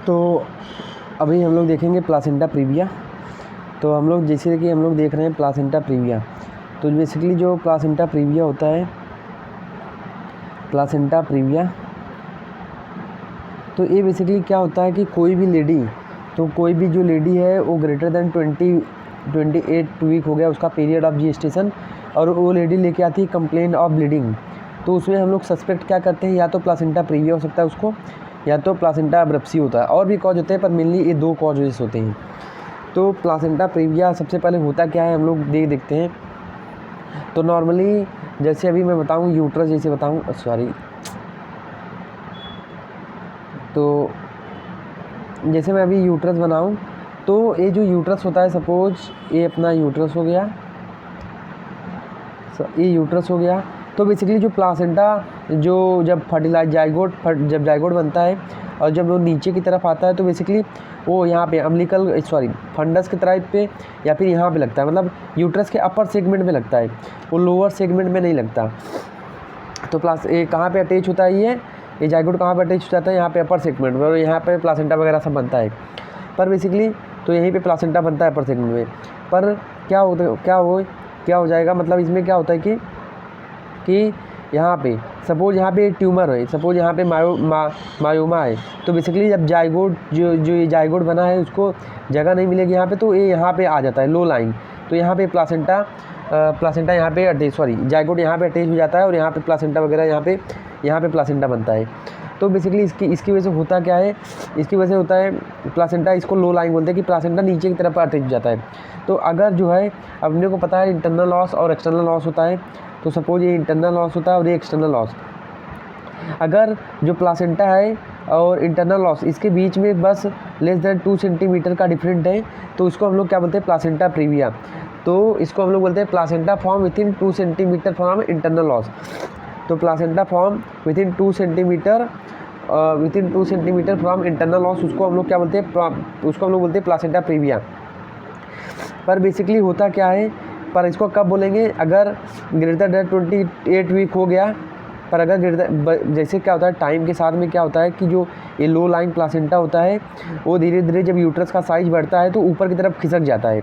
तो अभी हम लोग देखेंगे प्लासेंटा प्रीविया। तो हम लोग जैसे कि हम लोग देख रहे हैं प्लासेंटा प्रीविया, तो बेसिकली जो प्लासेंटा प्रीविया होता है, प्लासेंटा प्रीविया, तो ये बेसिकली क्या होता है कि कोई भी जो लेडी है वो ग्रेटर देन 28 वीक हो गया उसका पीरियड ऑफ जेस्टेशन, और वो लेडी लेके आती है कंप्लेन ऑफ ब्लीडिंग, तो उसमें हम लोग सस्पेक्ट क्या करते हैं, या तो प्लासेंटा प्रीविया हो सकता है उसको, या तो प्लासेंटा अब्रप्सी होता है। और भी कॉज होते हैं पर मेनली ये 2 कॉजेस होते हैं। तो प्लासेंटा प्रीविया सबसे पहले होता क्या है हम लोग देखते हैं। तो नॉर्मली जैसे अभी मैं बताऊँ यूट्रस, जैसे बताऊँ तो जैसे मैं अभी यूट्रस बनाऊँ, तो ये जो यूट्रस होता है, सपोज ये अपना यूट्रस हो गया, ये यूट्रस हो गया। तो बेसिकली जो प्लासेंटा जो जब जाइगोट बनता है और जब वो नीचे की तरफ आता है, तो बेसिकली वो यहाँ पे फंडस के टाइप पे या फिर यहाँ पे लगता है, मतलब यूट्रस के अपर सेगमेंट में लगता है, वो लोअर सेगमेंट में नहीं लगता। तो ये कहाँ पे अटैच होता है, ये जाइगोट कहाँ पे अटैच हो जाता है, यहाँ पे अपर सेगमेंट में, और यहाँ पे प्लासेंटा वगैरह सब बनता है। पर बेसिकली तो यहीं पे प्लासेंटा बनता है अपर सेगमेंट में। पर क्या हो जाएगा, मतलब इसमें क्या होता है कि यहाँ पे सपोज यहाँ पे ट्यूमर है, सपोज यहाँ पे मायोमा है, तो बेसिकली जब जाइगोट जो ये जाइगोट बना है उसको जगह नहीं मिलेगी यहाँ पे, तो ये यहाँ पे आ जाता है लो लाइन, तो यहाँ पे प्लासेंटा यहाँ पे जाइगोट यहाँ पे अटैच हो जाता है, और यहाँ पे प्लासेंटा वगैरह यहाँ पे प्लासेंटा बनता है। तो बेसिकली इसकी वजह से होता क्या है, इसकी वजह से होता है प्लासेंटा, इसको लो लाइन बोलते हैं कि प्लासेंटा नीचे की तरफ अटैच हो जाता है। तो अगर जो है अपने को पता है इंटरनल लॉस और एक्सटर्नल लॉस होता है, तो सपोज ये इंटरनल लॉस होता है और ये एक्सटर्नल लॉस, अगर जो प्लासेंटा है और इंटरनल लॉस इसके बीच में बस लेस देन 2 सेंटीमीटर का डिफरेंट है, तो इसको हम लोग क्या बोलते हैं, प्लासेंटा प्रीविया। तो इसको हम लोग बोलते हैं placenta form within 2 centimetre from internal os. तो placenta form within 2 centimetre from internal os, उसको हम लोग क्या बोलते हैं, प्लासेंटा प्रीविया। पर बेसिकली होता क्या है, पर इसको कब बोलेंगे, अगर ग्रेटर देन 28 वीक हो गया। पर अगर जैसे क्या होता है टाइम के साथ में क्या होता है कि जो ये लो लाइन प्लासेंटा होता है वो धीरे धीरे जब यूट्रस का साइज बढ़ता है तो ऊपर की तरफ खिसक जाता है।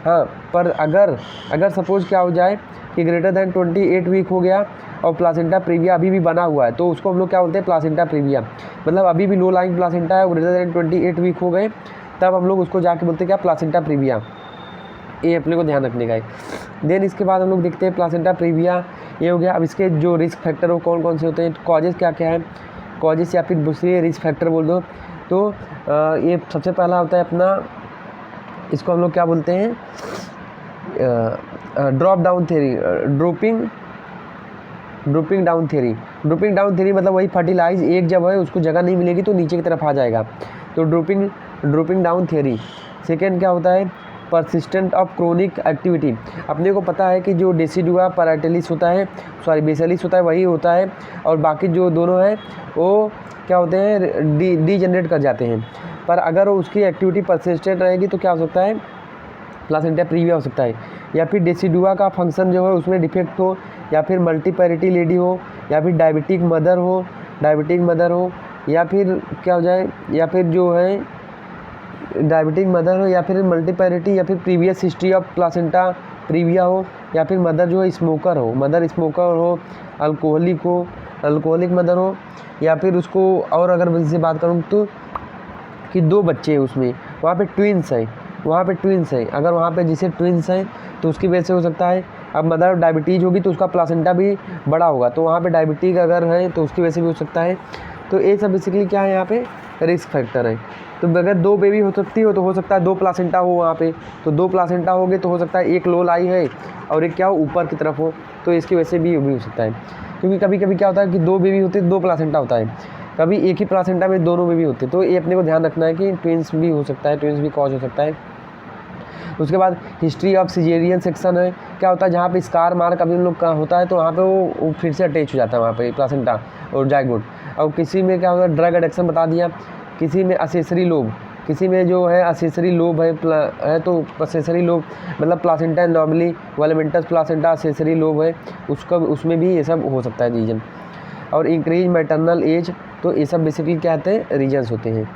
हाँ, पर अगर सपोज क्या हो जाए कि ग्रेटर देन 28 वीक हो गया और प्लासेंटा प्रीविया अभी भी बना हुआ है, तो उसको हम लोग क्या बोलते हैं, प्लासेंटा प्रीविया। मतलब अभी भी लो लाइन प्लासेंटा है और ग्रेटर देन 28 वीक हो गए, तब हम लोग उसको जाके बोलते हैं क्या, प्लासेंटा प्रीविया। ये अपने को ध्यान रखने का है। देन इसके बाद हम लोग देखते हैं प्लासेंटा प्रीविया, ये हो गया। अब इसके जो रिस्क फैक्टर वो कौन कौन से होते हैं, कॉजेज़ क्या क्या है, कॉजेज़ या फिर दूसरे रिस्क फैक्टर बोल दो। तो ये सबसे पहला होता है अपना, इसको हम लोग क्या बोलते हैं, drop down theory, dropping down theory मतलब वही फर्टिलाइज एक जब है उसको जगह नहीं मिलेगी तो नीचे की तरफ आ जाएगा, तो ड्रोपिंग डाउन थ्योरी। सेकेंड क्या होता है, परसिस्टेंट ऑफ क्रोनिक एक्टिविटी। अपने को पता है कि जो डेसिडुआ पैराटिलिस होता है, बेसिलिस होता है, वही होता है, और बाकी जो दोनों हैं वो क्या होते हैं, डीजनरेट कर जाते हैं। पर अगर उसकी एक्टिविटी परसिस्टेंट रहेगी तो क्या हो सकता है, प्लासेंटा प्रीविया हो सकता है। या फिर डेसिडुआ का फंक्शन जो है उसमें डिफेक्ट हो, या फिर मल्टीपैरिटी लेडी हो, या फिर डायबिटिक मदर हो, या फिर क्या हो जाए, या फिर जो है डायबिटिक मदर हो, या फिर मल्टीपैरिटी, या फिर previous history of placenta previa हो, या फिर मदर जो है स्मोकर हो, अल्कोहलिक मदर हो, या फिर उसको, और अगर इससे बात करूँ तो कि 2 बच्चे हैं उसमें, वहाँ पे ट्विंस है, अगर वहाँ पे जिसे ट्विंस हैं तो उसकी वजह से हो सकता है। अब मदर डायबिटीज़ होगी तो उसका प्लासेंटा भी बड़ा होगा, तो वहाँ पे डायबिटीज अगर है तो उसकी वजह से भी हो सकता है। तो ये सब बेसिकली क्या है, यहाँ पे रिस्क फैक्टर है। तो अगर 2 बेबी हो सकती हो तो हो सकता है 2 प्लासेंटा हो वहाँ पे, तो 2 प्लासेंटा हो गए तो हो सकता है एक लो लाई है और एक क्या हो ऊपर की तरफ हो, तो इसकी वजह से भी हो सकता है। क्योंकि कभी कभी क्या होता है कि 2 बेबी होते हैं, 2 प्लासेंटा होता है, कभी एक ही प्लासेंटा में दोनों बेबी होते हैं, तो ये अपने को ध्यान रखना है कि ट्विंस भी हो सकता है, ट्विंस भी कॉज हो सकता है। उसके बाद हिस्ट्री ऑफ सिजेरियन सेक्शन है, क्या होता है जहाँ पे स्कार मार्क अभी हम लोग का होता है तो वहाँ पे वो फिर से अटैच हो जाता है वहाँ पे प्लासेंटा और जाइगोट। और किसी में क्या होता है, ड्रग एडिक्शन बता दिया, किसी में असेसरी लोब, किसी में जो है असेसरी लोब है तो असेसरी लोब मतलब placenta normally velamentous placenta accessory lobe है, उसमें भी ये सब हो सकता है रीजन। और इंक्रीज मैटरनल एज, तो ये सब बेसिकली क्या होते हैं, रीजन्स होते हैं।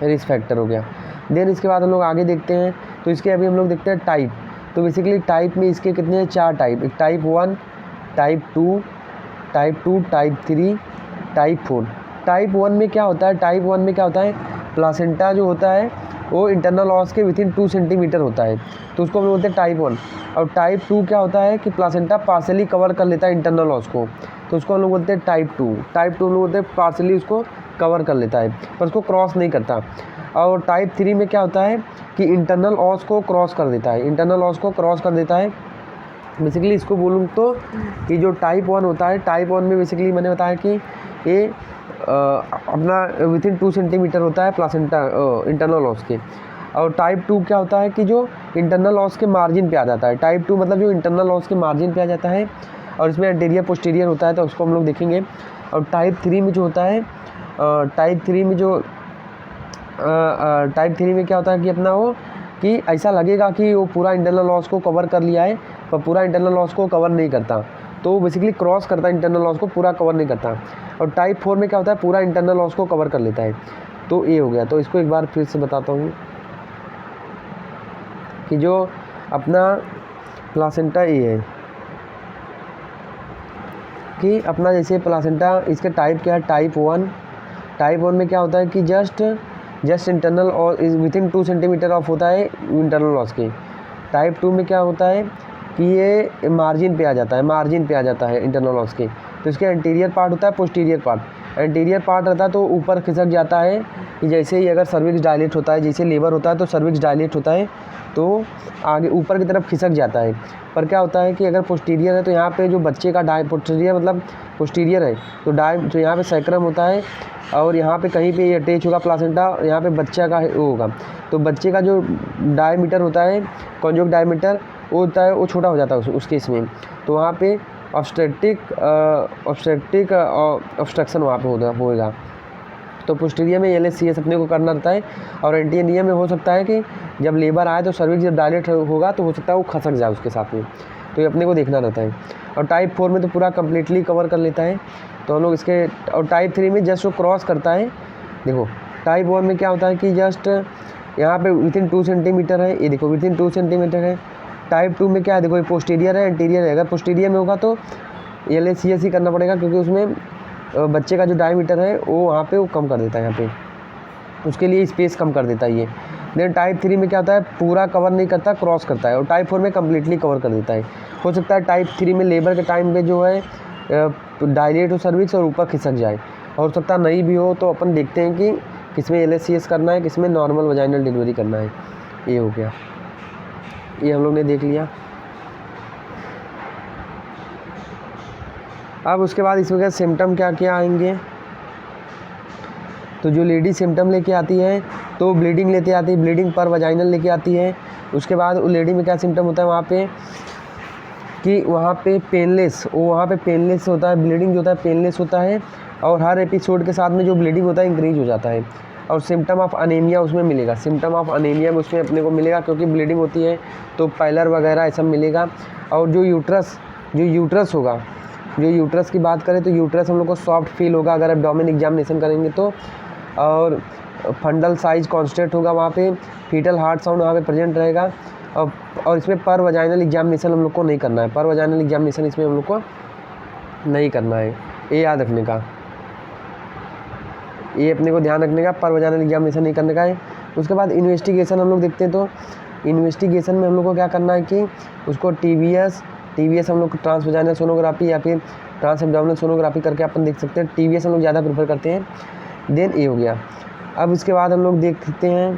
रिस्क फैक्टर हो गया। देन इसके बाद हम लोग आगे देखते हैं, तो इसके अभी हम लोग देखते हैं टाइप। तो बेसिकली टाइप में इसके कितने हैं, 4 टाइप, एक type 1, type 2, type 3, type 4। Type 1 में क्या होता है, टाइप 1 में क्या होता है, प्लासेंटा जो होता है वो इंटरनल ऑस के विथिन 2 सेंटीमीटर होता है, तो उसको हम लोग बोलते हैं टाइप 1। और टाइप 2 क्या होता है कि प्लासेंटा पार्सली कवर कर लेता है इंटरनल ऑस को, तो उसको हम लोग बोलते हैं टाइप 2। टाइप 2 हम लोग बोलते हैं पार्सली उसको कवर कर लेता है पर उसको क्रॉस नहीं करता। और टाइप 3 में क्या होता है कि इंटरनल ऑस को क्रॉस कर देता है, इंटरनल ऑस को क्रॉस कर देता है। बेसिकली इसको बोलूँ तो कि जो टाइप 1 होता है, टाइप 1 में बेसिकली मैंने बताया कि ये अपना विथिन 2 सेंटीमीटर होता है प्लासेंटा इंटरनल ऑस के। और टाइप 2 क्या होता है कि जो इंटरनल ऑस के मार्जिन पे आ जाता है। टाइप 2 मतलब जो इंटरनल ऑस के मार्जिन पे आ जाता है और इसमें एंटीरियर पोस्टीरियर होता है, तो उसको हम लोग देखेंगे। और टाइप 3 में जो होता है, टाइप 3 में जो टाइप 3 में क्या होता है कि अपना वो कि ऐसा लगेगा कि वो पूरा इंटरनल लॉस को कवर कर लिया है पर पूरा इंटरनल लॉस को कवर नहीं करता, तो वो बेसिकली क्रॉस करता है, इंटरनल लॉस को पूरा कवर नहीं करता। और टाइप 4 में क्या होता है, पूरा इंटरनल लॉस को कवर कर लेता है। तो ये हो गया। तो इसको एक बार फिर से बताता हूँ कि जो अपना प्लासेंटा ये है कि अपना जैसे प्लासेंटा, इसके टाइप क्या है, टाइप 1। टाइप 1 में क्या होता है कि जस्ट इंटरनल और विथिन 2 सेंटीमीटर ऑफ होता है इंटरनल लॉस के। टाइप 2 में क्या होता है कि ये मार्जिन पे आ जाता है, मार्जिन पे आ जाता है इंटरनल लॉस के। तो इसके एंटीरियर पार्ट होता है, पोस्टीरियर पार्ट। एंटीरियर पार्ट रहता है तो ऊपर खिसक जाता है कि जैसे ही अगर सर्विक्स डायलेट होता है, जैसे लेबर होता है तो सर्विक्स डायलेट होता है तो आगे ऊपर की तरफ खिसक जाता है। पर क्या होता है कि अगर पोस्टीरियर है तो यहाँ पे जो बच्चे का पोस्टीरियर मतलब पोस्टीरियर है तो यहाँ पे सैक्रम होता है और यहाँ पे कहीं पे ये अटैच होगा प्लासेंटा, यहाँ पे बच्चा का वो होगा। तो बच्चे का जो डायमीटर होता है, कॉन्जुगेट डायमीटर वो होता है, वो छोटा हो जाता है उस केस में। तो वहाँ पे ऑब्स्ट्रक्टिक ऑब्स्ट्रक्शन वहाँ पे होगा। तो पोस्टीरियर में LSCS अपने को करना रहता है। और एंटीरियर में हो सकता है कि जब लेबर आए तो सर्विक्स जब डायलेट होगा तो हो सकता है वो खसक जाए उसके साथ में, तो ये अपने को देखना रहता है। और टाइप 4 में तो पूरा कम्प्लीटली कवर कर लेता है, तो हम लोग इसके। और टाइप 3 में जस्ट वो क्रॉस करता है। देखो टाइप 1 में क्या होता है कि जस्ट यहाँ पे विथिन 2 सेंटीमीटर है, ये देखो विथिन 2 सेंटीमीटर है। टाइप 2 में क्या है, देखो ये पोस्टीरियर है, एंटीरियर है। अगर पोस्टीरियर में होगा तो LSCS ही करना पड़ेगा क्योंकि उसमें बच्चे का जो डायमीटर है वो वहाँ पे वो कम कर देता है, यहाँ पे उसके लिए स्पेस कम कर देता है ये। देन टाइप 3 में क्या होता है, पूरा कवर नहीं करता, क्रॉस करता है। और टाइप 4 में कम्प्लीटली कवर कर देता है। हो सकता है टाइप 3 में लेबर के टाइम पे जो है डायलेट हो सर्विक्स और ऊपर खिसक जाए, और हो सकता नहीं भी हो। तो अपन देखते हैं कि किसमें LSCS करना है, किसमें नॉर्मल वजाइनल डिलीवरी करना है। ये हो गया, ये हम लोग ने देख लिया। अब उसके बाद इसमें क्या सिम्टम क्या क्या आएंगे, तो जो लेडी सिम्टम लेके आती है तो ब्लीडिंग लेते आती है, ब्लीडिंग पर वजाइनल लेके आती है। उसके बाद लेडी में क्या सिम्टम होता है वहाँ पे कि वहाँ पे पेनलेस होता है, ब्लीडिंग जो होता है पेनलेस होता है। और हर एपिसोड के साथ में जो ब्लीडिंग होता है इंक्रीज हो जाता है। और सिम्टम ऑफ अनीमिया उसमें मिलेगा, सिम्टम ऑफ अनीमिया में उसमें अपने को मिलेगा क्योंकि ब्लीडिंग होती है तो पैलर वगैरह ये सब मिलेगा। और जो यूट्रस होगा, जो यूट्रस की बात करें तो यूट्रस हम लोग को सॉफ्ट फील होगा अगर एब्डोमेन एग्जामिनेशन करेंगे तो। और फंडल साइज कांस्टेंट होगा वहाँ पे, फीटल हार्ट साउंड वहाँ पे प्रेजेंट रहेगा। और इसमें पर वजाइनल एग्जामिनेशन हम लोग को नहीं करना है, पर वजाइनल एग्जामिनेशन इसमें हम लोग को नहीं करना है, ये याद रखने का, ये अपने को ध्यान रखने का, पर वजाइनल एग्जामिनेशन नहीं करने का है। उसके बाद इन्वेस्टिगेशन हम लोग देखते हैं, तो इन्वेस्टिगेशन में हम लोग को क्या करना है कि उसको TVS हम लोग ट्रांस वजाइनल सोनोग्राफी या फिर ट्रांस एब्डोमिनल सोनोग्राफी करके अपन देख सकते हैं। TVS हम लोग ज़्यादा प्रेफर करते हैं। देन ये हो गया। अब इसके बाद हम लोग देखते हैं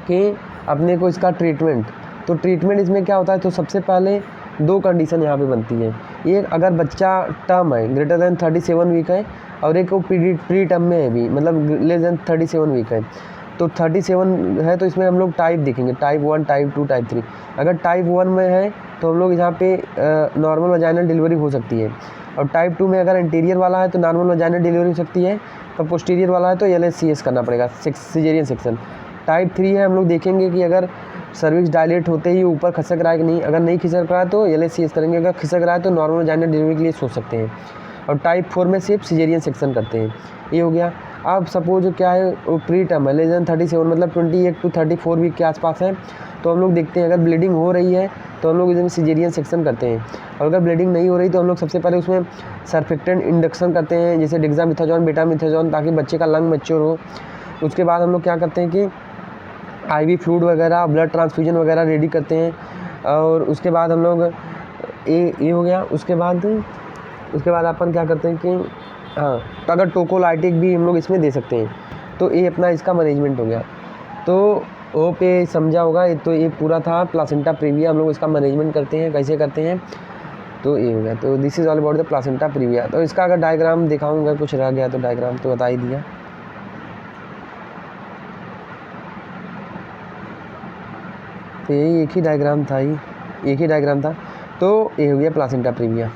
कि अपने को इसका ट्रीटमेंट, तो ट्रीटमेंट इसमें क्या होता है, तो सबसे पहले 2 कंडीशन यहाँ पे बनती है। एक अगर बच्चा टर्म है ग्रेटर देन 37 वीक है, और एक वो प्री टर्म में है भी, मतलब लेस देन 37 वीक है। तो 37 है तो इसमें हम लोग टाइप देखेंगे, टाइप 1, टाइप 2, टाइप 3। अगर टाइप 1 में है तो हम लोग यहाँ पे नॉर्मल वजाइनल डिलीवरी हो सकती है। और टाइप 2 में अगर इंटीरियर वाला है तो नॉर्मल वजाइनल डिलीवरी हो सकती है, और पोस्टीरियर वाला है तो LSCS करना पड़ेगा, सिजेरियन सेक्शन। टाइप 3 है, हम लोग देखेंगे कि अगर सर्विक्स डायलेट होते ही ऊपर खिसक रहा है कि नहीं, अगर नहीं खिसक रहा है तो LSCS करेंगे, अगर खिसक रहा है तो नॉर्मल वजाइनल डिलीवरी के लिए सोच सकते हैं। और टाइप 4 में सिर्फ सिजेरियन सेक्शन करते हैं। ये हो गया। अब सपोज क्या है, वो प्री टर्म है, लेस देन 37 मतलब 28 टू 34 वीक के आसपास है, तो हम लोग देखते हैं अगर ब्लीडिंग हो रही है तो हम लोग इसमें सिजेरियन सेक्शन करते हैं। और अगर ब्लीडिंग नहीं हो रही तो हम लोग सबसे पहले उसमें सर्फेक्टेंट इंडक्शन करते हैं, जैसे डेक्सामेथासोन, बेटामेथासोन, ताकि बच्चे का लंग मैच्योर हो। उसके बाद हम लोग क्या करते हैं कि IV फ्लूइड वगैरह, ब्लड ट्रांसफ्यूजन वगैरह रेडी करते हैं। और उसके बाद हम लोग ये हो गया। उसके बाद अपन क्या करते हैं कि हाँ, तो अगर टोकोलाइटिक भी हम लोग इसमें दे सकते हैं। तो ये अपना इसका मैनेजमेंट हो गया। तो होप ये समझा होगा। तो ये पूरा था प्लासेंटा प्रीविया, हम लोग इसका मैनेजमेंट करते हैं, कैसे करते हैं, तो ये हो गया। तो this is all about the placenta previa. तो इसका अगर डायग्राम दिखाऊंगा, कुछ रह गया तो डायग्राम तो बता ही दिया। तो यही एक ही डायग्राम था। तो ये हो गया प्लासेंटा प्रीविया।